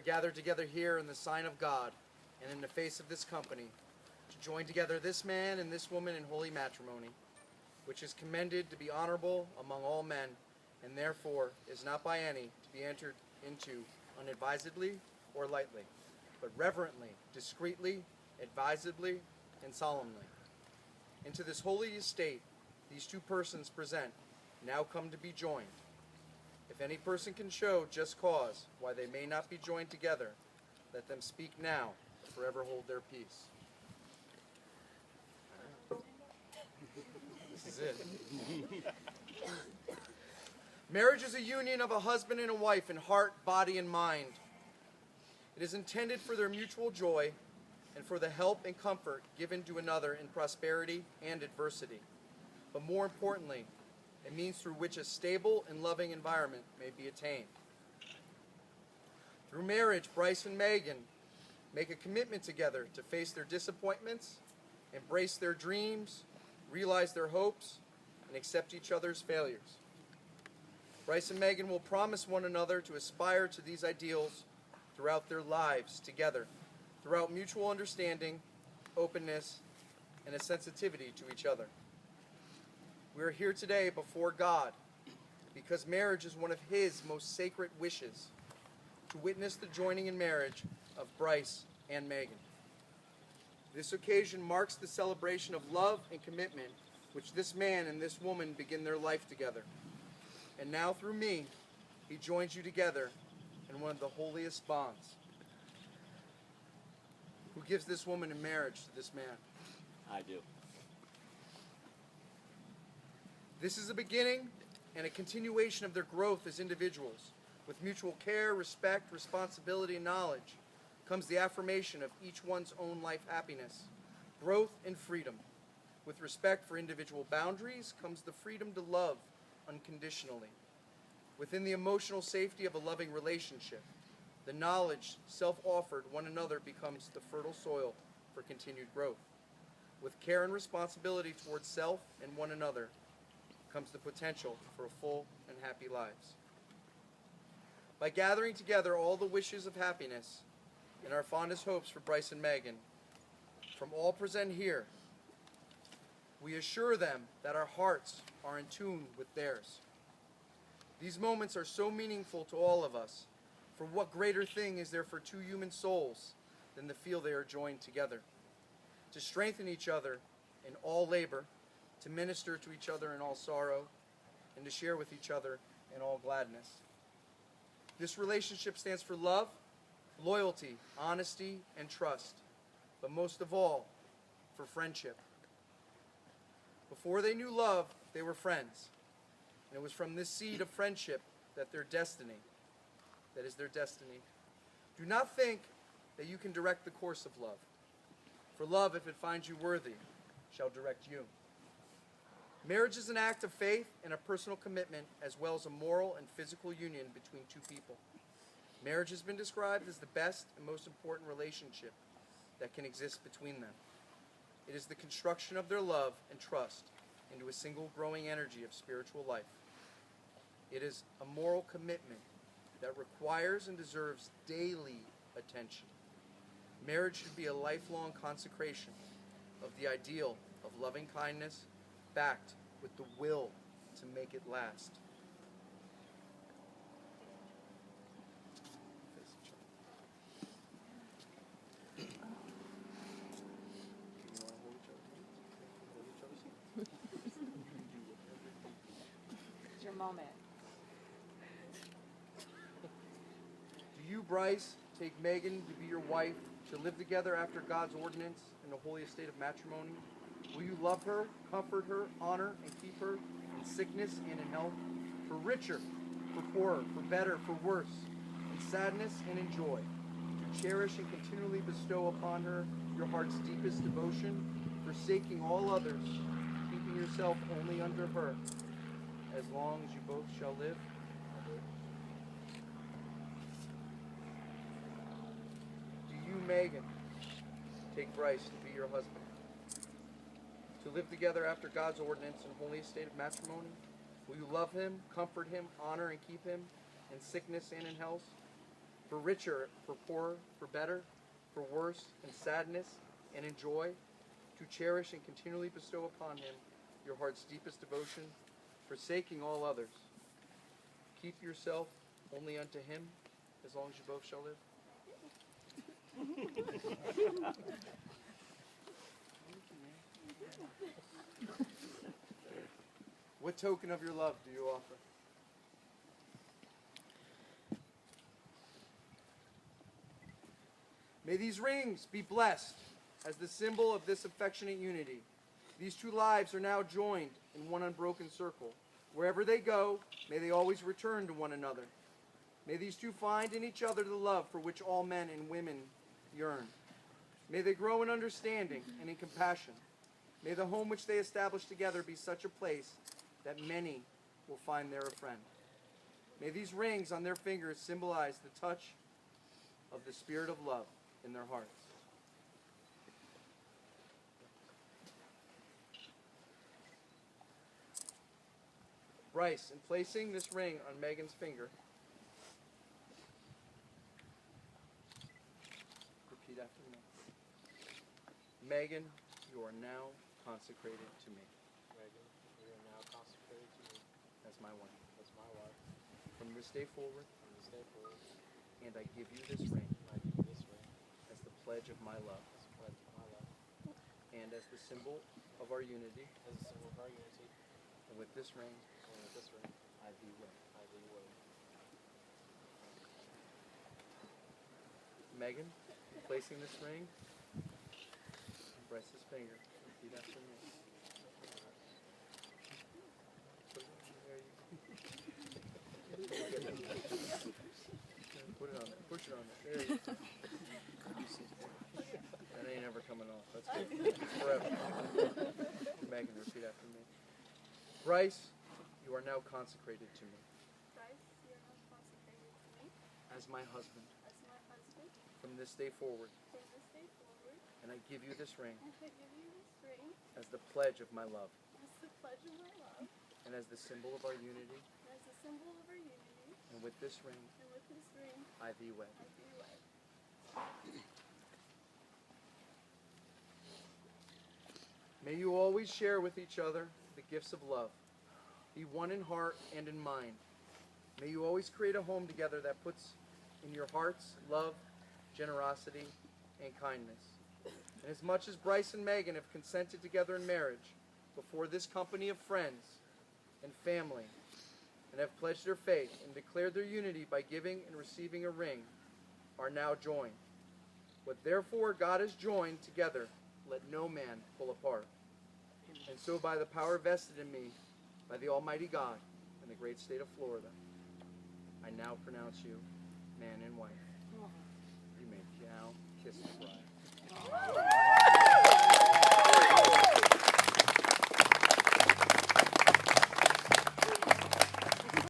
gathered together here in the sign of God and in the face of this company to join together this man and this woman in holy matrimony, which is commended to be honorable among all men, and therefore is not by any to be entered into unadvisedly or lightly, but reverently, discreetly, advisedly, and solemnly. Into this holy estate these two persons present, now come to be joined. If any person can show just cause why they may not be joined together, let them speak now, or forever hold their peace. This is it. Marriage is a union of a husband and a wife in heart, body, and mind. It is intended for their mutual joy and for the help and comfort given to another in prosperity and adversity. But more importantly, a means through which a stable and loving environment may be attained. Through marriage, Brice and Megan make a commitment together to face their disappointments, embrace their dreams, realize their hopes, and accept each other's failures. Brice and Megan will promise one another to aspire to these ideals throughout their lives together, throughout mutual understanding, openness, and a sensitivity to each other. We are here today before God because marriage is one of His most sacred wishes, to witness the joining in marriage of Brice and Megan. This occasion marks the celebration of love and commitment which this man and this woman begin their life together. And now through me, He joins you together in one of the holiest bonds. Who gives this woman in marriage to this man? I do. This is a beginning and a continuation of their growth as individuals. With mutual care, respect, responsibility, and knowledge comes the affirmation of each one's own life happiness, growth, and freedom. With respect for individual boundaries comes the freedom to love unconditionally. Within the emotional safety of a loving relationship, the knowledge self-offered one another becomes the fertile soil for continued growth. With care and responsibility towards self and one another comes the potential for full and happy lives. By gathering together all the wishes of happiness and our fondest hopes for Brice and Megan, from all present here, we assure them that our hearts are in tune with theirs. These moments are so meaningful to all of us, for what greater thing is there for two human souls than to feel they are joined together, to strengthen each other in all labor, to minister to each other in all sorrow, and to share with each other in all gladness. This relationship stands for love, loyalty, honesty, and trust, but most of all, for friendship. Before they knew love, they were friends, and it was from this seed of friendship that their destiny, that is their destiny. Do not think that you can direct the course of love, for love, if it finds you worthy, shall direct you. Marriage is an act of faith and a personal commitment, as well as a moral and physical union between two people. Marriage has been described as the best and most important relationship that can exist between them. It is the construction of their love and trust into a single growing energy of spiritual life. It is a moral commitment that requires and deserves daily attention. Marriage should be a lifelong consecration of the ideal of loving kindness, backed with the will to make it last. It's your moment. Do you, Brice, take Megan to be your wife, to live together after God's ordinance in the holy estate of matrimony? Will you love her, comfort her, honor, and keep her in sickness and in health, for richer, for poorer, for better, for worse, in sadness and in joy, to cherish and continually bestow upon her your heart's deepest devotion, forsaking all others, keeping yourself only under her, as long as you both shall live? Do you, Megan, take Brice to be your husband, to live together after God's ordinance in holy estate of matrimony? Will you love him, comfort him, honor and keep him in sickness and in health, for richer, for poorer, for better, for worse, in sadness and in joy, to cherish and continually bestow upon him your heart's deepest devotion, forsaking all others. Keep yourself only unto him, as long as you both shall live. What token of your love do you offer? May these rings be blessed as the symbol of this affectionate unity. These two lives are now joined in one unbroken circle. Wherever they go, may they always return to one another. May these two find in each other the love for which all men and women yearn. May they grow in understanding and in compassion. May the home which they establish together be such a place that many will find there a friend. May these rings on their fingers symbolize the touch of the spirit of love in their hearts. Brice, in placing this ring on Megan's finger, repeat after me. Megan, you are now consecrated to me. Megan, you are now consecrated to me. As my wife. As my wife. From this day forward. From this day forward. And I give you this ring. I give you this ring. As the pledge of my love. As a pledge of my love. And as the symbol of our unity. As a symbol of our unity. And with this ring. And with this ring. I thee wed. I thee wed. Megan, placing this ring on Brice's finger. Repeat after me. Put it on there. Push it on there. There you go. That ain't ever coming off. That's good. Forever. Megan, repeat after me. Brice, you are now consecrated to me. Brice, you are now consecrated to me. As my husband. As my husband. From this day forward. From this day forward. And I give you this ring. And I give you this ring. As the pledge of my love. As the pledge of my love. And as the symbol of our unity. And as the symbol of our unity. And with this ring. And with this ring. I thee wed. I thee wed. May you always share with each other the gifts of love. Be one in heart and in mind. May you always create a home together that puts in your hearts love, generosity, and kindness. And as much as Brice and Megan have consented together in marriage before this company of friends and family, and have pledged their faith and declared their unity by giving and receiving a ring, are now joined. What therefore God has joined together, let no man pull apart. And so by the power vested in me by the Almighty God in the great state of Florida, I now pronounce you man and wife. You may now kiss the bride.